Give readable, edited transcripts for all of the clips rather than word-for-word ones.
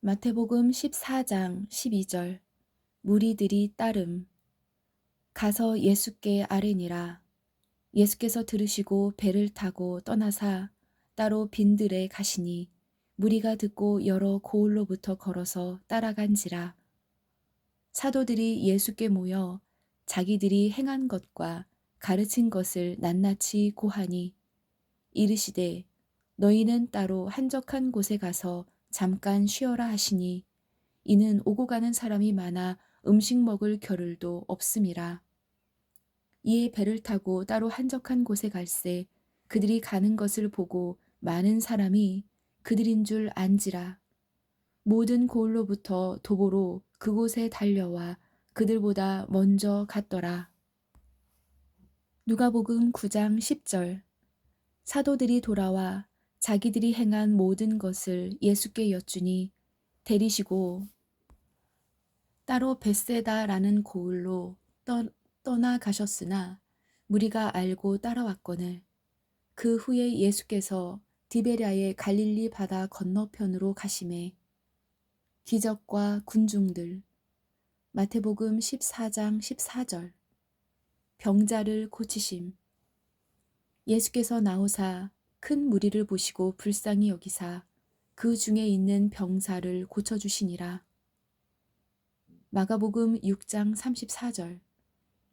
마태복음 14장 12절. 무리들이 따름. 가서 예수께 아뢰니라. 예수께서 들으시고 배를 타고 떠나사 따로 빈들에 가시니 무리가 듣고 여러 고을로부터 걸어서 따라간지라. 사도들이 예수께 모여 자기들이 행한 것과 가르친 것을 낱낱이 고하니 이르시되 너희는 따로 한적한 곳에 가서 잠깐 쉬어라 하시니 이는 오고 가는 사람이 많아 음식 먹을 겨를도 없음이라. 이에 배를 타고 따로 한적한 곳에 갈새 그들이 가는 것을 보고 많은 사람이 그들인 줄 안지라. 모든 고을로부터 도보로 그곳에 달려와 그들보다 먼저 갔더라. 누가복음 9장 10절. 사도들이 돌아와 자기들이 행한 모든 것을 예수께 여쭈니 데리시고 따로 벳세다라는 고을로 떠나가셨으나 무리가 알고 따라왔거늘. 그 후에 예수께서 디베랴의 갈릴리 바다 건너편으로 가시매 기적과 군중들. 마태복음 14장 14절. 병자를 고치심. 예수께서 나오사 큰 무리를 보시고 불쌍히 여기사 그 중에 있는 병사를 고쳐주시니라. 마가복음 6장 34절.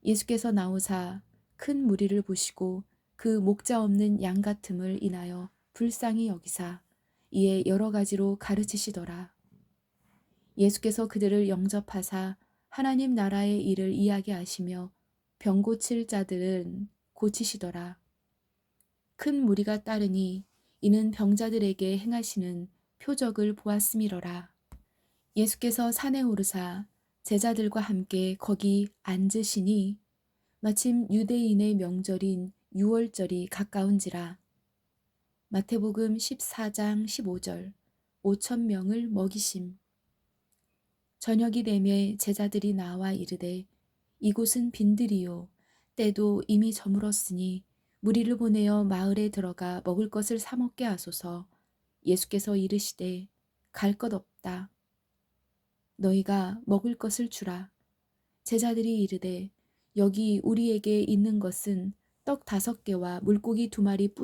예수께서 나오사 큰 무리를 보시고 그 목자 없는 양 같음을 인하여 불쌍히 여기사 이에 여러 가지로 가르치시더라. 예수께서 그들을 영접하사 하나님 나라의 일을 이야기하시며 병 고칠 자들은 고치시더라. 큰 무리가 따르니 이는 병자들에게 행하시는 표적을 보았음이러라. 예수께서 산에 오르사 제자들과 함께 거기 앉으시니 마침 유대인의 명절인 유월절이 가까운지라. 마태복음 14장 15절. 5천 명을 먹이심. 저녁이 되매 제자들이 나와 이르되 이곳은 빈들이요 때도 이미 저물었으니 무리를 보내어 마을에 들어가 먹을 것을 사 먹게 하소서. 예수께서 이르시되 갈 것 없다. 너희가 먹을 것을 주라. 제자들이 이르되 여기 우리에게 있는 것은 떡 5개와 물고기 2마리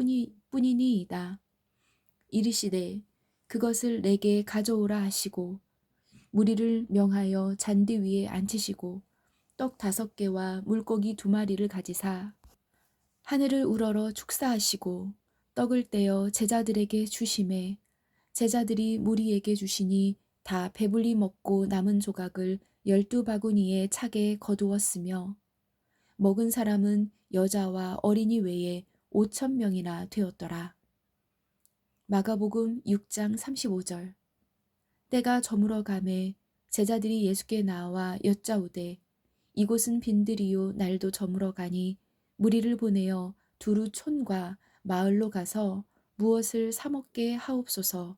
뿐이니이다. 이르시되 그것을 내게 가져오라 하시고 무리를 명하여 잔디 위에 앉히시고 떡 5개와 물고기 2마리를 가지사 하늘을 우러러 축사하시고 떡을 떼어 제자들에게 주시매 제자들이 무리에게 주시니 다 배불리 먹고 남은 조각을 12바구니에 차게 거두었으며 먹은 사람은 여자와 어린이 외에 5천 명이나 되었더라. 마가복음 6장 35절. 때가 저물어 가매 제자들이 예수께 나와 여짜오되 이곳은 빈들이요 날도 저물어 가니 무리를 보내어 두루 촌과 마을로 가서 무엇을 사 먹게 하옵소서.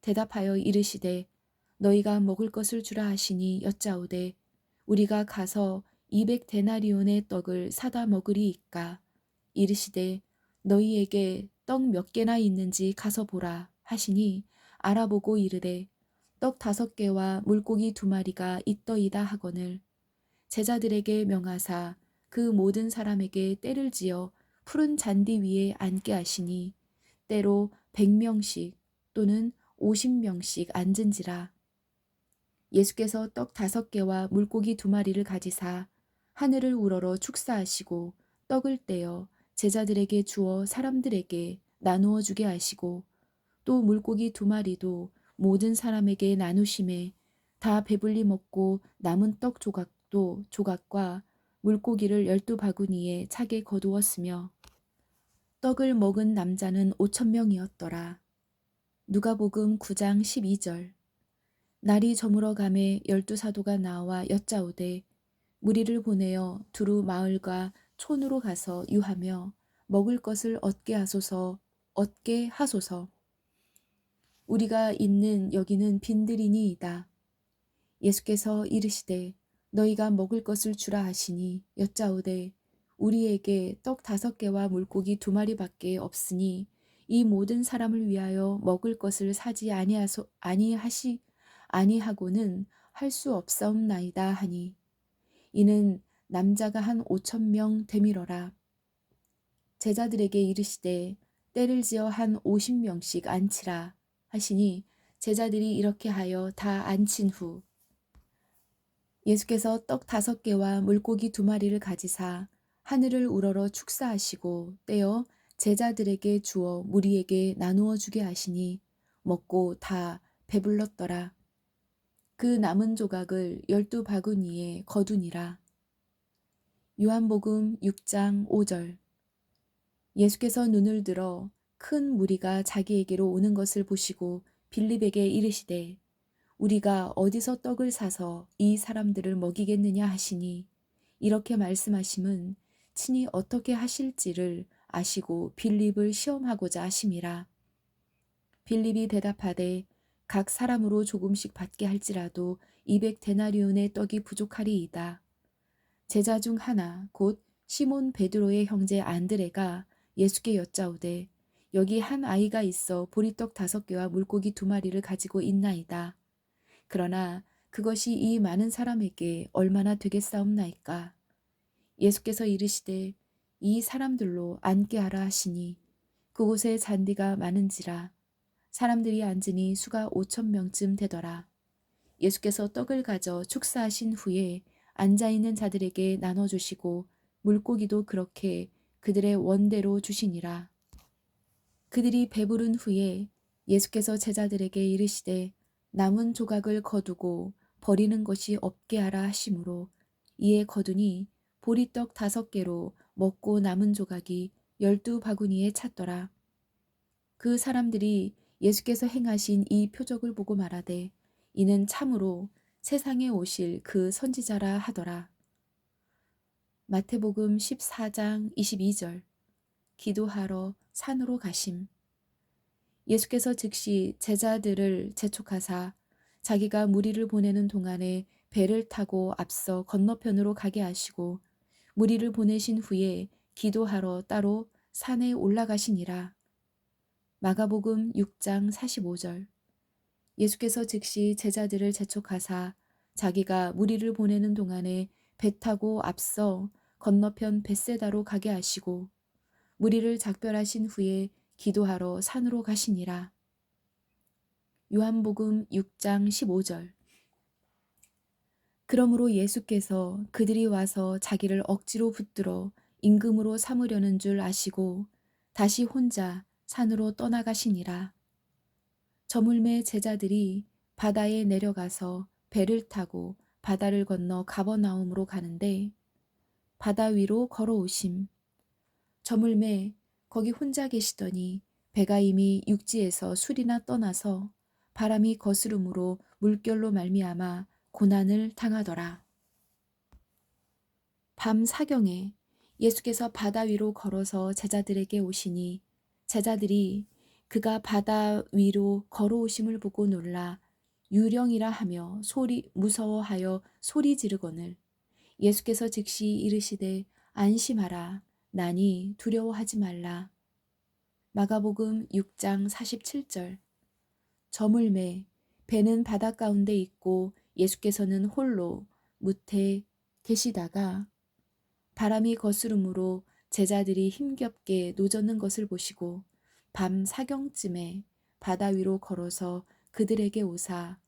대답하여 이르시되 너희가 먹을 것을 주라 하시니 여짜오되 우리가 가서 200데나리온의 떡을 사다 먹으리이까. 이르시되 너희에게 떡 몇 개나 있는지 가서 보라 하시니 알아보고 이르되 떡 5개와 물고기 2마리가 있더이다 하거늘. 제자들에게 명하사 그 모든 사람에게 때를 지어 푸른 잔디 위에 앉게 하시니 때로 100명씩 또는 50명씩 앉은지라. 예수께서 떡 5개와 물고기 2마리를 가지사 하늘을 우러러 축사하시고 떡을 떼어 제자들에게 주어 사람들에게 나누어 주게 하시고 또 물고기 2마리도 모든 사람에게 나누심에 다 배불리 먹고 남은 떡 조각과 물고기를 12바구니에 차게 거두었으며 떡을 먹은 남자는 5천 명이었더라. 누가복음 9장 12절. 날이 저물어 가매 12사도가 나와 여짜오되 무리를 보내어 두루 마을과 촌으로 가서 유하며 먹을 것을 얻게 하소서. 우리가 있는 여기는 빈들이니이다. 예수께서 이르시되 너희가 먹을 것을 주라 하시니 여짜오되 우리에게 떡 5개와 물고기 2마리밖에 없으니 이 모든 사람을 위하여 먹을 것을 사지 아니하고는 할 수 없사옵나이다 하니 이는 남자가 한 5,000명 되밀어라. 제자들에게 이르시되 때를 지어 한 50명씩 앉히라 하시니 제자들이 이렇게 하여 다 앉힌 후 예수께서 떡 5개와 물고기 2마리를 가지사 하늘을 우러러 축사하시고 떼어 제자들에게 주어 무리에게 나누어 주게 하시니 먹고 다 배불렀더라. 그 남은 조각을 12바구니에 거두니라. 요한복음 6장 5절. 예수께서 눈을 들어 큰 무리가 자기에게로 오는 것을 보시고 빌립에게 이르시되 우리가 어디서 떡을 사서 이 사람들을 먹이겠느냐 하시니 이렇게 말씀하심은 친히 어떻게 하실지를 아시고 빌립을 시험하고자 하심이라. 빌립이 대답하되 각 사람으로 조금씩 받게 할지라도 200데나리온의 떡이 부족하리이다. 제자 중 하나 곧 시몬 베드로의 형제 안드레가 예수께 여짜오되 여기 한 아이가 있어 보리떡 5개와 물고기 2마리를 가지고 있나이다. 그러나 그것이 이 많은 사람에게 얼마나 되겠사옵나이까. 예수께서 이르시되 이 사람들로 앉게 하라 하시니 그곳에 잔디가 많은지라 사람들이 앉으니 수가 5,000명쯤 되더라. 예수께서 떡을 가져 축사하신 후에 앉아있는 자들에게 나눠주시고 물고기도 그렇게 그들의 원대로 주시니라. 그들이 배부른 후에 예수께서 제자들에게 이르시되 남은 조각을 거두고 버리는 것이 없게 하라 하심으로 이에 거두니 보리떡 5개로 먹고 남은 조각이 12바구니에 찼더라. 그 사람들이 예수께서 행하신 이 표적을 보고 말하되 이는 참으로 세상에 오실 그 선지자라 하더라. 마태복음 14장 22절. 기도하러 산으로 가심. 예수께서 즉시 제자들을 재촉하사 자기가 무리를 보내는 동안에 배를 타고 앞서 건너편으로 가게 하시고 무리를 보내신 후에 기도하러 따로 산에 올라가시니라. 마가복음 6장 45절. 예수께서 즉시 제자들을 재촉하사 자기가 무리를 보내는 동안에 배 타고 앞서 건너편 벳세다로 가게 하시고 무리를 작별하신 후에 기도하러 산으로 가시니라. 요한복음 6장 15절. 그러므로 예수께서 그들이 와서 자기를 억지로 붙들어 임금으로 삼으려는 줄 아시고 다시 혼자 산으로 떠나가시니라. 저물매 제자들이 바다에 내려가서 배를 타고 바다를 건너 가버나움으로 가는데 바다 위로 걸어오심. 저물매 거기 혼자 계시더니 배가 이미 육지에서 술이나 떠나서 바람이 거스름으로 물결로 말미암아 고난을 당하더라. 밤 사경에 예수께서 바다 위로 걸어서 제자들에게 오시니 제자들이 그가 바다 위로 걸어오심을 보고 놀라 유령이라 하며 무서워하여 소리 지르거늘 예수께서 즉시 이르시되 안심하라 나니 두려워하지 말라. 마가복음 6장 47절. 저물매 배는 바다 가운데 있고 예수께서는 홀로 무태 계시다가 바람이 거스름으로 제자들이 힘겹게 노젓는 것을 보시고 밤 사경쯤에 바다 위로 걸어서 그들에게 오사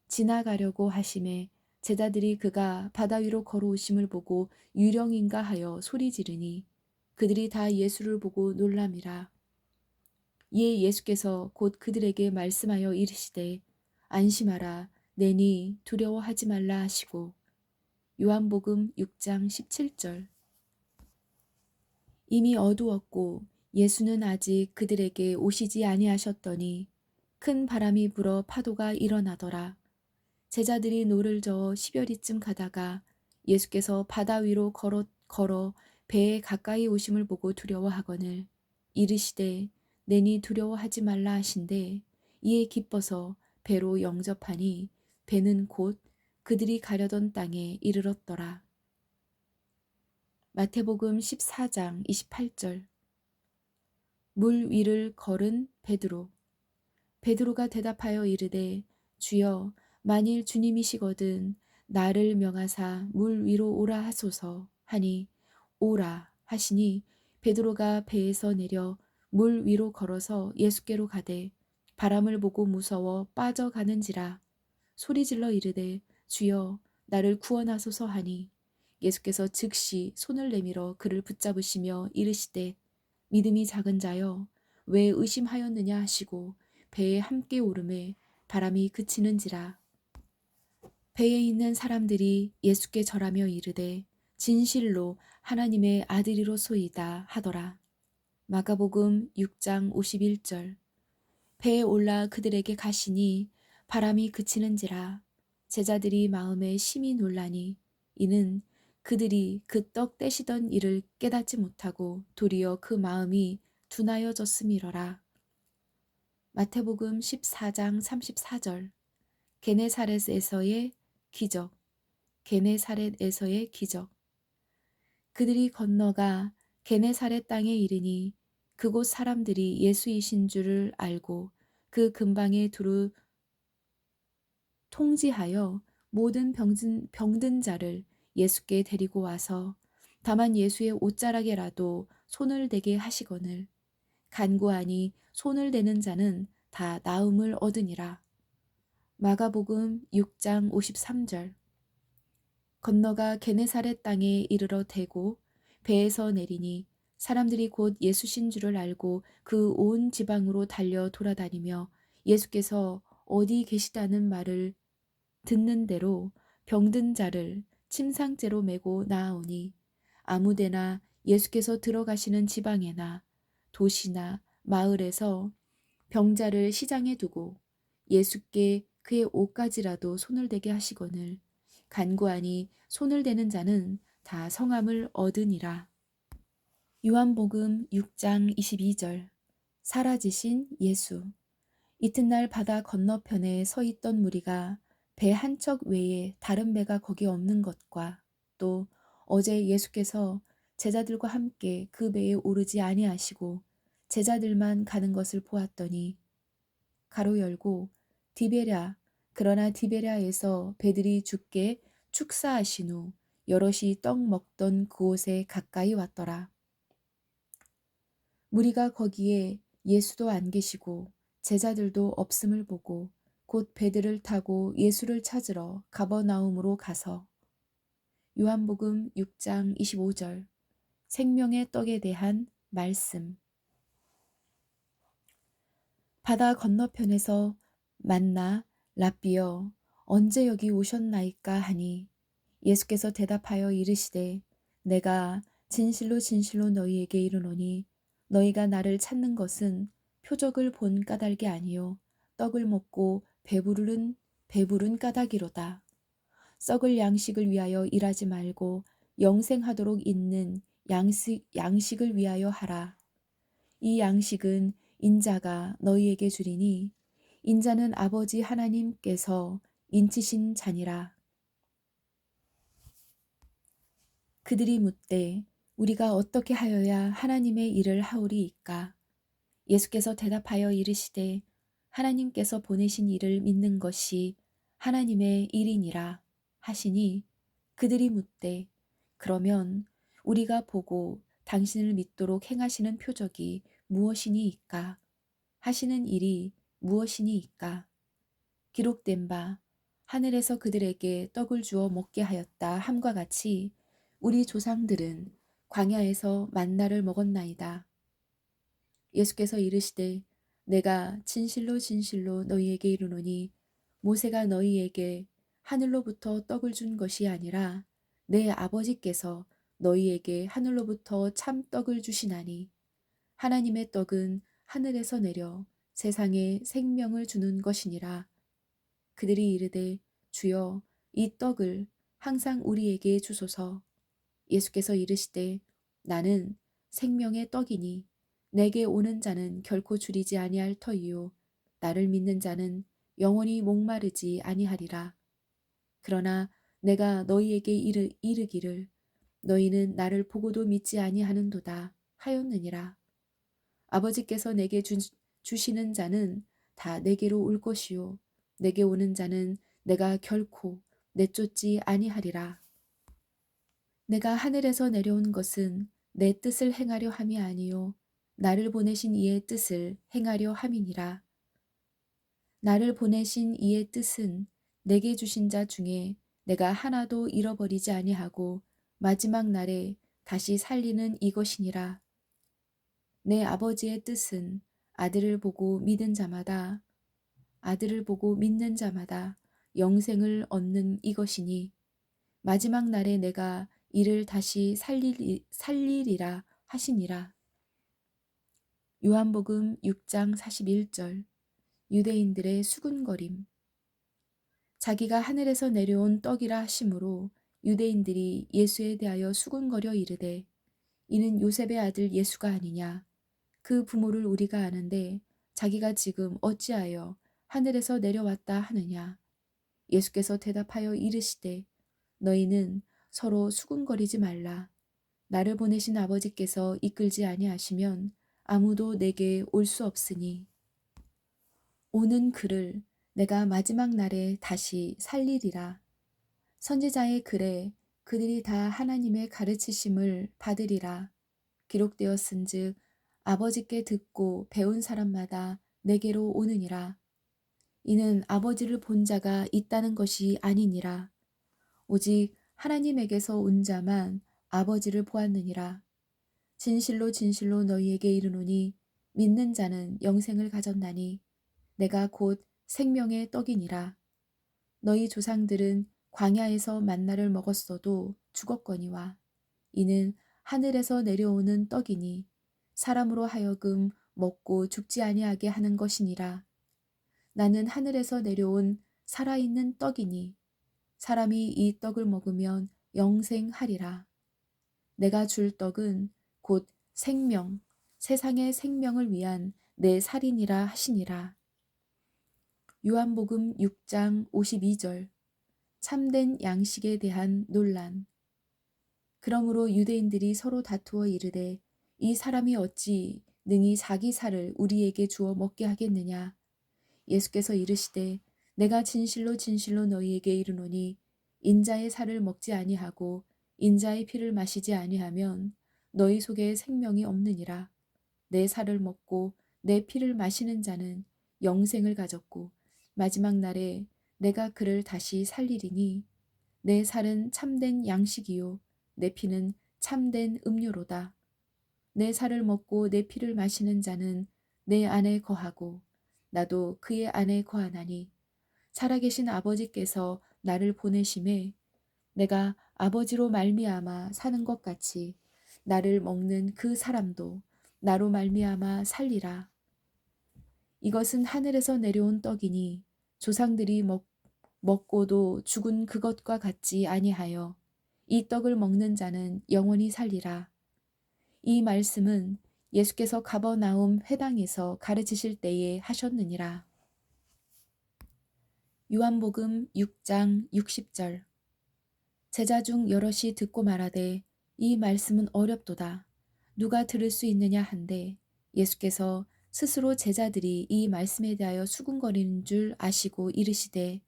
지나가려고 하심에 제자들이 그가 바다 위로 걸어오심을 보고 유령인가 하여 소리 지르니 그들이 다 예수를 보고 놀람이라. 이에 예수께서 곧 그들에게 말씀하여 이르시되 안심하라 내니 두려워하지 말라 하시고 요한복음 6장 17절. 이미 어두웠고 예수는 아직 그들에게 오시지 아니하셨더니 큰 바람이 불어 파도가 일어나더라. 제자들이 노를 저어 10여리쯤 가다가 예수께서 바다 위로 걸어 배에 가까이 오심을 보고 두려워하거늘 이르시되 내니 두려워하지 말라 하신대 이에 기뻐서 배로 영접하니 배는 곧 그들이 가려던 땅에 이르렀더라. 마태복음 14장 28절. 물 위를 걸은 베드로. 베드로가 대답하여 이르되 주여 만일 주님이시거든 나를 명하사 물 위로 오라 하소서 하니 오라 하시니 베드로가 배에서 내려 물 위로 걸어서 예수께로 가되 바람을 보고 무서워 빠져가는지라 소리질러 이르되 주여 나를 구원하소서 하니 예수께서 즉시 손을 내밀어 그를 붙잡으시며 이르시되 믿음이 작은 자여 왜 의심하였느냐 하시고 배에 함께 오르매 바람이 그치는지라. 배에 있는 사람들이 예수께 절하며 이르되 진실로 하나님의 아들이로소이다 하더라. 마가복음 6장 51절. 배에 올라 그들에게 가시니 바람이 그치는지라. 제자들이 마음에 심히 놀라니 이는 그들이 그 떡 떼시던 일을 깨닫지 못하고 도리어 그 마음이 둔하여졌음이러라. 마태복음 14장 34절. 게네사렛에서의 기적. 게네사렛에서의 기적. 그들이 건너가 게네사렛 땅에 이르니 그곳 사람들이 예수이신 줄을 알고 그 근방에 두루 통지하여 모든 병든 자를 예수께 데리고 와서 다만 예수의 옷자락에라도 손을 대게 하시거늘 간구하니 손을 대는 자는 다 나음을 얻으니라. 마가복음 6장 53절. 건너가 게네사렛 땅에 이르러 대고 배에서 내리니 사람들이 곧 예수신 줄을 알고 그 온 지방으로 달려 돌아다니며 예수께서 어디 계시다는 말을 듣는 대로 병든 자를 침상째로 메고 나아오니 아무데나 예수께서 들어가시는 지방에나 도시나 마을에서 병자를 시장에 두고 예수께 그의 옷가지라도 손을 대게 하시거늘 간구하니 손을 대는 자는 다 성함을 얻으니라. 요한복음 6장 22절. 사라지신 예수. 이튿날 바다 건너편에 서 있던 무리가 배 한 척 외에 다른 배가 거기 없는 것과 또 어제 예수께서 제자들과 함께 그 배에 오르지 아니하시고 제자들만 가는 것을 보았더니 가로 열고 디베랴 그러나 디베랴에서 배들이 죽게 축사하신 후 여럿이 떡 먹던 그곳에 가까이 왔더라. 무리가 거기에 예수도 안 계시고 제자들도 없음을 보고 곧 배들을 타고 예수를 찾으러 가버나움으로 가서 요한복음 6장 25절. 생명의 떡에 대한 말씀. 바다 건너편에서 만나 랍비여 언제 여기 오셨나이까 하니 예수께서 대답하여 이르시되 내가 진실로 진실로 너희에게 이르노니 너희가 나를 찾는 것은 표적을 본 까닭이 아니요 떡을 먹고 배부른 까닭이로다. 썩을 양식을 위하여 일하지 말고 영생하도록 있는 양식을 위하여 하라. 이 양식은 인자가 너희에게 주리니 인자는 아버지 하나님께서 인치신 자니라. 그들이 묻되 우리가 어떻게 하여야 하나님의 일을 하오리이까? 예수께서 대답하여 이르시되 하나님께서 보내신 이를 믿는 것이 하나님의 일이니라 하시니 그들이 묻되 그러면 우리가 보고 당신을 믿도록 행하시는 표적이 무엇이니이까? 하시는 일이 무엇이니이까? 기록된 바 하늘에서 그들에게 떡을 주어 먹게 하였다 함과 같이 우리 조상들은 광야에서 만나를 먹었나이다. 예수께서 이르시되 내가 진실로 진실로 너희에게 이르노니 모세가 너희에게 하늘로부터 떡을 준 것이 아니라 내 아버지께서 너희에게 하늘로부터 참 떡을 주시나니 하나님의 떡은 하늘에서 내려 세상에 생명을 주는 것이니라. 그들이 이르되 주여 이 떡을 항상 우리에게 주소서. 예수께서 이르시되 나는 생명의 떡이니 내게 오는 자는 결코 줄이지 아니할 터이요 나를 믿는 자는 영원히 목마르지 아니하리라. 그러나 내가 너희에게 이르기를 너희는 나를 보고도 믿지 아니하는도다 하였느니라. 아버지께서 내게 주시는 자는 다 내게로 올 것이요 내게 오는 자는 내가 결코 내쫓지 아니하리라. 내가 하늘에서 내려온 것은 내 뜻을 행하려 함이 아니요 나를 보내신 이의 뜻을 행하려 함이니라. 나를 보내신 이의 뜻은 내게 주신 자 중에 내가 하나도 잃어버리지 아니하고 마지막 날에 다시 살리는 이것이니라. 내 아버지의 뜻은 아들을 보고 믿는 자마다 영생을 얻는 이것이니 마지막 날에 내가 이를 다시 살리리라 하시니라. 요한복음 6장 41절. 유대인들의 수군거림. 자기가 하늘에서 내려온 떡이라 하심으로 유대인들이 예수에 대하여 수군거려 이르되 이는 요셉의 아들 예수가 아니냐. 그 부모를 우리가 아는데 자기가 지금 어찌하여 하늘에서 내려왔다 하느냐. 예수께서 대답하여 이르시되 너희는 서로 수군거리지 말라. 나를 보내신 아버지께서 이끌지 아니하시면 아무도 내게 올 수 없으니 오는 그를 내가 마지막 날에 다시 살리리라. 선지자의 글에 그들이 다 하나님의 가르치심을 받으리라. 기록되었은즉 아버지께 듣고 배운 사람마다 내게로 오느니라. 이는 아버지를 본 자가 있다는 것이 아니니라. 오직 하나님에게서 온 자만 아버지를 보았느니라. 진실로 진실로 너희에게 이르노니 믿는 자는 영생을 가졌나니 내가 곧 생명의 떡이니라. 너희 조상들은 광야에서 만나를 먹었어도 죽었거니와 이는 하늘에서 내려오는 떡이니 사람으로 하여금 먹고 죽지 아니하게 하는 것이니라. 나는 하늘에서 내려온 살아있는 떡이니 사람이 이 떡을 먹으면 영생하리라. 내가 줄 떡은 곧 생명, 세상의 생명을 위한 내 살이니라 하시니라. 요한복음 6장 52절. 참된 양식에 대한 논란. 그러므로 유대인들이 서로 다투어 이르되 이 사람이 어찌 능히 자기 살을 우리에게 주어 먹게 하겠느냐. 예수께서 이르시되 내가 진실로 진실로 너희에게 이르노니 인자의 살을 먹지 아니하고 인자의 피를 마시지 아니하면 너희 속에 생명이 없느니라. 내 살을 먹고 내 피를 마시는 자는 영생을 가졌고 마지막 날에 내가 그를 다시 살리리니 내 살은 참된 양식이요 내 피는 참된 음료로다. 내 살을 먹고 내 피를 마시는 자는 내 안에 거하고 나도 그의 안에 거하나니 살아계신 아버지께서 나를 보내심에 내가 아버지로 말미암아 사는 것 같이 나를 먹는 그 사람도 나로 말미암아 살리라. 이것은 하늘에서 내려온 떡이니 조상들이 먹고도 죽은 그것과 같지 아니하여 이 떡을 먹는 자는 영원히 살리라. 이 말씀은 예수께서 가버나움 회당에서 가르치실 때에 하셨느니라. 요한복음 6장 60절. 제자 중 여럿이 듣고 말하되 이 말씀은 어렵도다. 누가 들을 수 있느냐 한데 예수께서 스스로 제자들이 이 말씀에 대하여 수군거리는 줄 아시고 이르시되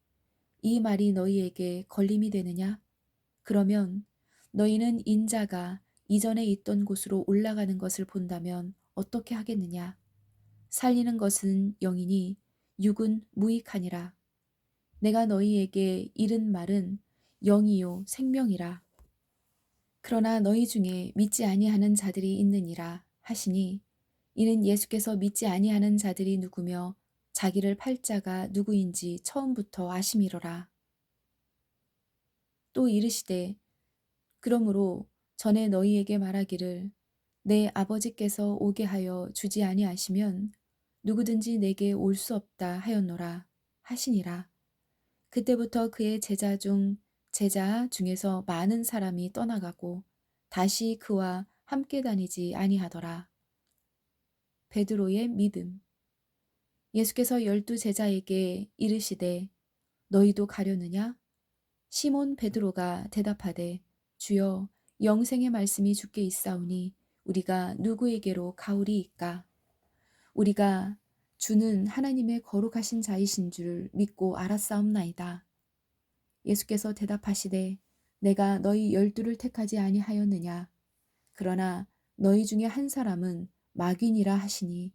이 말이 너희에게 걸림이 되느냐? 그러면 너희는 인자가 이전에 있던 곳으로 올라가는 것을 본다면 어떻게 하겠느냐? 살리는 것은 영이니 육은 무익하니라. 내가 너희에게 이른 말은 영이요 생명이라. 그러나 너희 중에 믿지 아니하는 자들이 있느니라 하시니 이는 예수께서 믿지 아니하는 자들이 누구며 자기를 팔 자가 누구인지 처음부터 아심이로라. 또 이르시되 그러므로 전에 너희에게 말하기를 내 아버지께서 오게 하여 주지 아니하시면 누구든지 내게 올 수 없다 하였노라 하시니라. 그때부터 그의 제자 중에서 많은 사람이 떠나가고 다시 그와 함께 다니지 아니하더라. 베드로의 믿음. 예수께서 12 제자에게 이르시되 너희도 가려느냐? 시몬 베드로가 대답하되 주여 영생의 말씀이 주께 있사오니 우리가 누구에게로 가오리이까? 우리가 주는 하나님의 거룩하신 자이신 줄 믿고 알았사옵나이다. 예수께서 대답하시되 내가 너희 12를 택하지 아니하였느냐. 그러나 너희 중에 한 사람은 마귀니라 하시니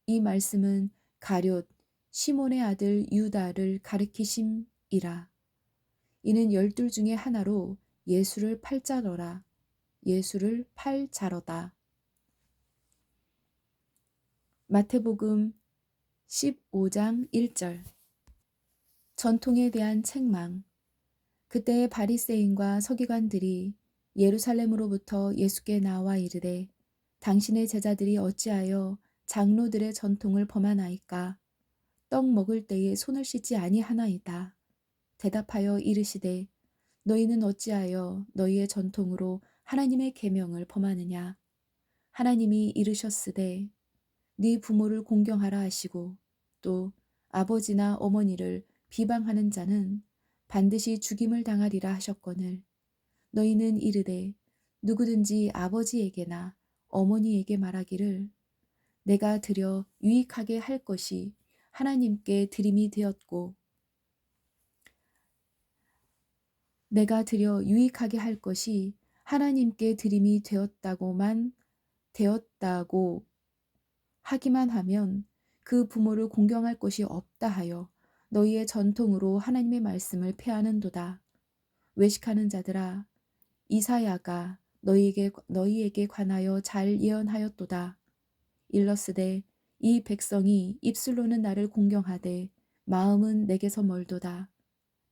이 말씀은 가룟 시몬의 아들 유다를 가리키심이라. 이는 12 중에 하나로 예수를 팔자더라. 예수를 팔자러다. 마태복음 15장 1절. 전통에 대한 책망. 그때의 바리새인과 서기관들이 예루살렘으로부터 예수께 나와 이르되 당신의 제자들이 어찌하여 장로들의 전통을 범하나이까. 떡 먹을 때에 손을 씻지 아니하나이다. 대답하여 이르시되 너희는 어찌하여 너희의 전통으로 하나님의 계명을 범하느냐. 하나님이 이르셨으되 네 부모를 공경하라 하시고 또 아버지나 어머니를 비방하는 자는 반드시 죽임을 당하리라 하셨거늘 너희는 이르되 누구든지 아버지에게나 어머니에게 말하기를 내가 드려 유익하게 할 것이 하나님께 드림이 되었고 내가 드려 유익하게 할 것이 하나님께 드림이 되었다고 하기만 하면 그 부모를 공경할 것이 없다 하여 너희의 전통으로 하나님의 말씀을 폐하는도다. 외식하는 자들아, 이사야가 너희에게 관하여 잘 예언하였도다. 일러스되 이 백성이 입술로는 나를 공경하되 마음은 내게서 멀도다.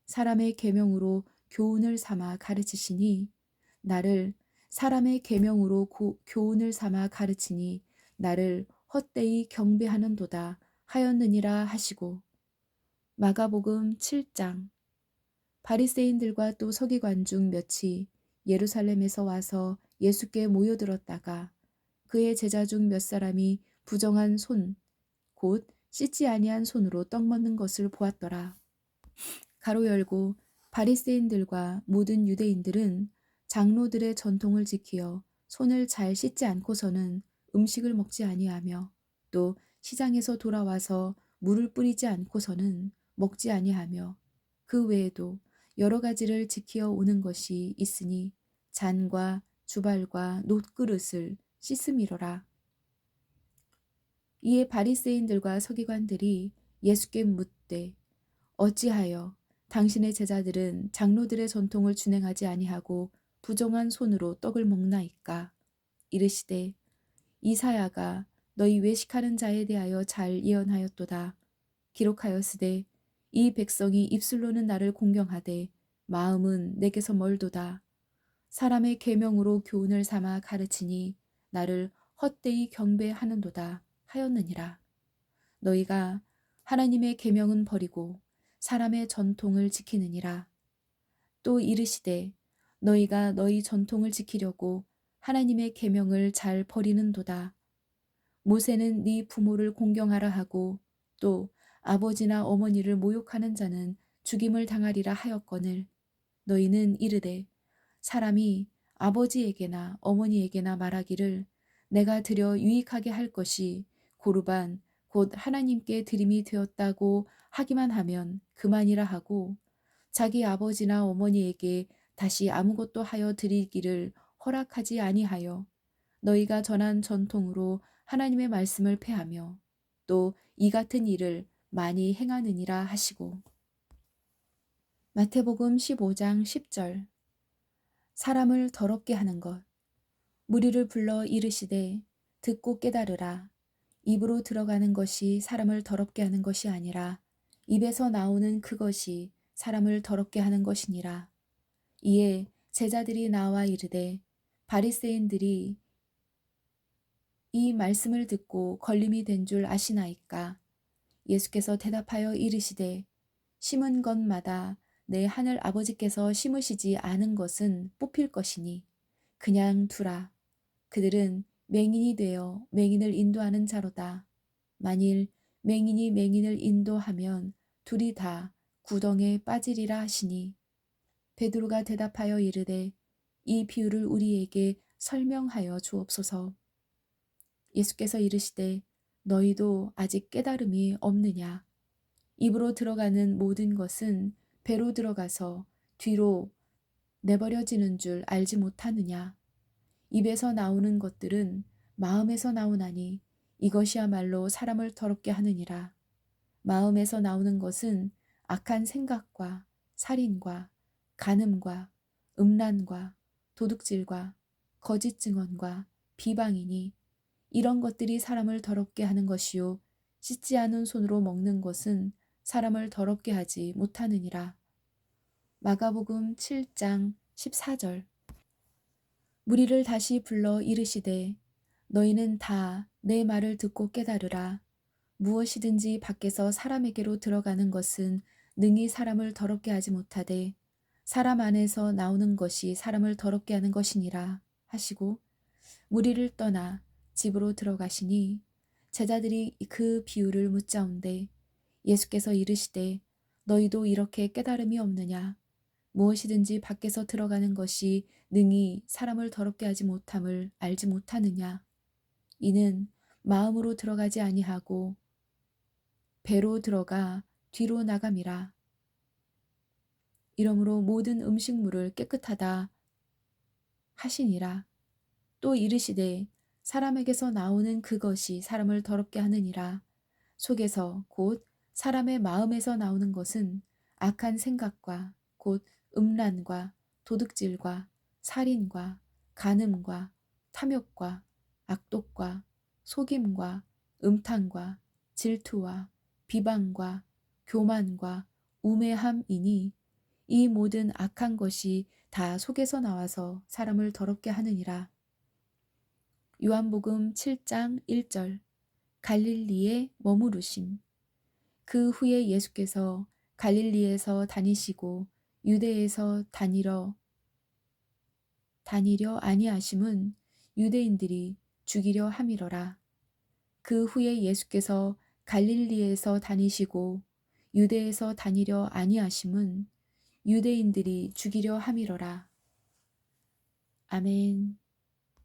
사람의 계명으로 교훈을 삼아 가르치시니 나를 사람의 계명으로 교훈을 삼아 가르치니 나를 헛되이 경배하는도다 하였느니라 하시고. 마가복음 7장. 바리새인들과 또 서기관 중 몇이 예루살렘에서 와서 예수께 모여들었다가 그의 제자 중 몇 사람이 부정한 손, 곧 씻지 아니한 손으로 떡 먹는 것을 보았더라. 가로 열고 바리새인들과 모든 유대인들은 장로들의 전통을 지키어 손을 잘 씻지 않고서는 음식을 먹지 아니하며 또 시장에서 돌아와서 물을 뿌리지 않고서는 먹지 아니하며 그 외에도 여러 가지를 지키어 오는 것이 있으니 잔과 주발과 놋그릇을 씻음이로라. 이에 바리새인들과 서기관들이 예수께 묻되 어찌하여 당신의 제자들은 장로들의 전통을 준행하지 아니하고 부정한 손으로 떡을 먹나이까. 이르시되 이사야가 너희 외식하는 자에 대하여 잘 예언하였도다. 기록하였으되 이 백성이 입술로는 나를 공경하되 마음은 내게서 멀도다. 사람의 계명으로 교훈을 삼아 가르치니 나를 헛되이 경배하는도다 하였느니라. 너희가 하나님의 계명은 버리고 사람의 전통을 지키느니라. 또 이르시되 너희가 너희 전통을 지키려고 하나님의 계명을 잘 버리는도다. 모세는 네 부모를 공경하라 하고 또 아버지나 어머니를 모욕하는 자는 죽임을 당하리라 하였거늘 너희는 이르되 사람이 아버지에게나 어머니에게나 말하기를 내가 드려 유익하게 할 것이 고르반 곧 하나님께 드림이 되었다고 하기만 하면 그만이라 하고 자기 아버지나 어머니에게 다시 아무것도 하여 드리기를 허락하지 아니하여 너희가 전한 전통으로 하나님의 말씀을 폐하며 또 이 같은 일을 많이 행하느니라 하시고. 마태복음 15장 10절. 사람을 더럽게 하는 것. 무리를 불러 이르시되 듣고 깨달으라. 입으로 들어가는 것이 사람을 더럽게 하는 것이 아니라 입에서 나오는 그것이 사람을 더럽게 하는 것이니라. 이에 제자들이 나와 이르되 바리새인들이 이 말씀을 듣고 걸림이 된 줄 아시나이까. 예수께서 대답하여 이르시되 심은 것마다 내 하늘 아버지께서 심으시지 않은 것은 뽑힐 것이니 그냥 두라. 그들은 맹인이 되어 맹인을 인도하는 자로다. 만일 맹인이 맹인을 인도하면 둘이 다 구덩에 빠지리라 하시니 베드로가 대답하여 이르되 이 비유를 우리에게 설명하여 주옵소서. 예수께서 이르시되 너희도 아직 깨달음이 없느냐. 입으로 들어가는 모든 것은 배로 들어가서 뒤로 내버려지는 줄 알지 못하느냐. 입에서 나오는 것들은 마음에서 나오나니 이것이야말로 사람을 더럽게 하느니라. 마음에서 나오는 것은 악한 생각과 살인과 간음과 음란과 도둑질과 거짓 증언과 비방이니 이런 것들이 사람을 더럽게 하는 것이요 씻지 않은 손으로 먹는 것은 사람을 더럽게 하지 못하느니라. 마가복음 7장 14절. 무리를 다시 불러 이르시되 너희는 다 내 말을 듣고 깨달으라. 무엇이든지 밖에서 사람에게로 들어가는 것은 능히 사람을 더럽게 하지 못하되 사람 안에서 나오는 것이 사람을 더럽게 하는 것이니라 하시고 무리를 떠나 집으로 들어가시니 제자들이 그 비유를 묻자온데 예수께서 이르시되 너희도 이렇게 깨달음이 없느냐. 무엇이든지 밖에서 들어가는 것이 능히 사람을 더럽게 하지 못함을 알지 못하느냐. 이는 마음으로 들어가지 아니하고 배로 들어가 뒤로 나감이라. 이러므로 모든 음식물을 깨끗하다 하시니라. 또 이르시되 사람에게서 나오는 그것이 사람을 더럽게 하느니라. 속에서 곧 사람의 마음에서 나오는 것은 악한 생각과 곧 음란과 도둑질과 살인과 간음과 탐욕과 악독과 속임과 음탕과 질투와 비방과 교만과 우매함이니 이 모든 악한 것이 다 속에서 나와서 사람을 더럽게 하느니라. 요한복음 7장 1절. 갈릴리에 머무르심. 그 후에 예수께서 갈릴리에서 다니시고 유대에서 다니려 아니하심은 유대인들이 죽이려 함이러라. 그 후에 예수께서 갈릴리에서 다니시고 유대에서 다니려 아니하심은 유대인들이 죽이려 함이러라. 아멘.